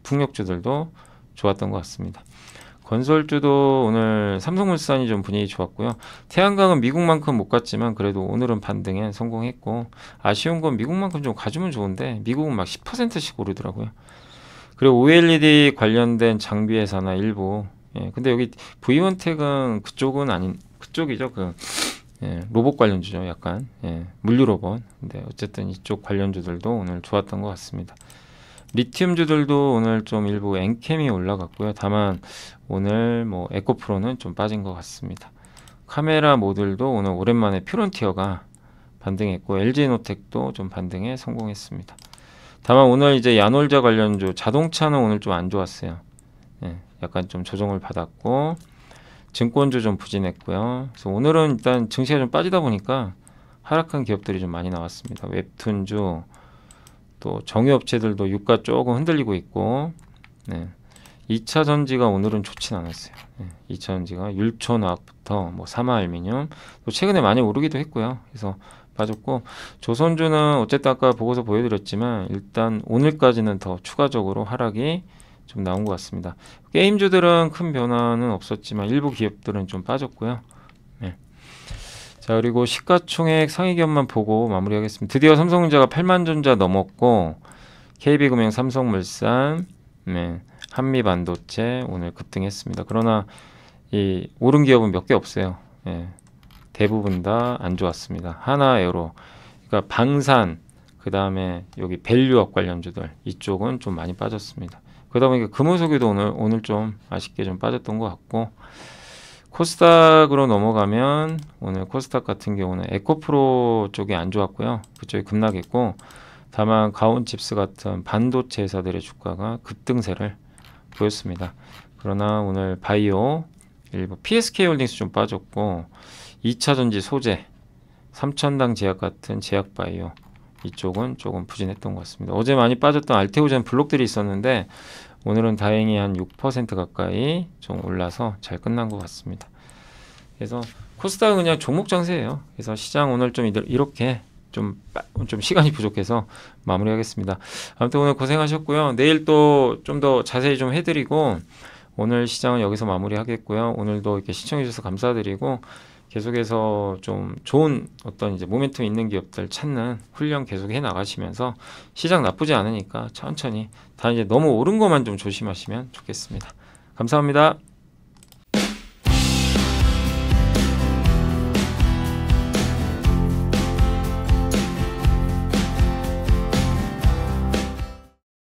풍력주들도 좋았던 것 같습니다. 건설주도 오늘 삼성물산이 좀 분위기 좋았고요. 태양광은 미국만큼 못 갔지만 그래도 오늘은 반등에 성공했고, 아쉬운 건 미국만큼 좀 가주면 좋은데 미국은 막 10%씩 오르더라고요. 그리고 OLED 관련된 장비 회사나 일부, 근데 여기 V1텍은 그쪽은 아닌, 그쪽이죠. 예, 로봇 관련주죠. 약간 예, 물류 로봇. 근데 어쨌든 이쪽 관련주들도 오늘 좋았던 것 같습니다. 리튬주들도 오늘 좀 일부 엔캠이 올라갔고요. 다만 오늘 뭐 에코프로는 좀 빠진 것 같습니다. 카메라 모듈도 오늘 오랜만에 퓨런티어가 반등했고 LG노텍도 좀 반등에 성공했습니다. 다만 오늘 이제 야놀자 관련주 자동차는 오늘 좀 안 좋았어요. 예, 약간 좀 조정을 받았고 증권주 좀 부진했고요. 그래서 오늘은 일단 증시가 좀 빠지다 보니까 하락한 기업들이 좀 많이 나왔습니다. 웹툰주 또 정유업체들도 유가 조금 흔들리고 있고 네. 2차 전지가 오늘은 좋진 않았어요. 네. 2차 전지가 율촌화학부터 뭐 사마알미늄 또 최근에 많이 오르기도 했고요. 그래서 빠졌고 조선주는 어쨌든 아까 보고서 보여드렸지만 일단 오늘까지는 더 추가적으로 하락이 좀 나온 것 같습니다. 게임주들은 큰 변화는 없었지만 일부 기업들은 좀 빠졌고요. 네. 자 그리고 시가총액 상위 기업만 보고 마무리하겠습니다. 드디어 삼성전자가 8만전자 넘었고 KB금융, 삼성물산, 네, 한미반도체 오늘 급등했습니다. 그러나 이 오른 기업은 몇 개 없어요. 예, 대부분 다 안 좋았습니다. 하나에어로, 그러니까 방산, 그 다음에 여기 밸류업 관련주들 이쪽은 좀 많이 빠졌습니다. 그러다 보니까 금호석유도 오늘 좀 아쉽게 좀 빠졌던 것 같고 코스닥으로 넘어가면 오늘 코스닥 같은 경우는 에코프로 쪽이 안 좋았고요. 그쪽이 급락했고 다만 가온칩스 같은 반도체 회사들의 주가가 급등세를 보였습니다. 그러나 오늘 바이오 일부 PSK홀딩스 좀 빠졌고 2차전지 소재 삼천당 제약 같은 제약바이오 이쪽은 조금 부진했던 것 같습니다. 어제 많이 빠졌던 알테오젠 블록들이 있었는데 오늘은 다행히 한 6% 가까이 좀 올라서 잘 끝난 것 같습니다. 그래서 코스닥은 그냥 종목 장세예요. 그래서 시장 오늘 좀 이렇게 좀 시간이 부족해서 마무리하겠습니다. 아무튼 오늘 고생하셨고요. 내일 또 좀 더 자세히 좀 해드리고 오늘 시장은 여기서 마무리하겠고요. 오늘도 이렇게 시청해 주셔서 감사드리고 계속해서 좀 좋은 어떤 이제 모멘텀 있는 기업들 찾는 훈련 계속 해 나가시면서 시장 나쁘지 않으니까 천천히 다 이제 너무 오른 것만 좀 조심하시면 좋겠습니다. 감사합니다.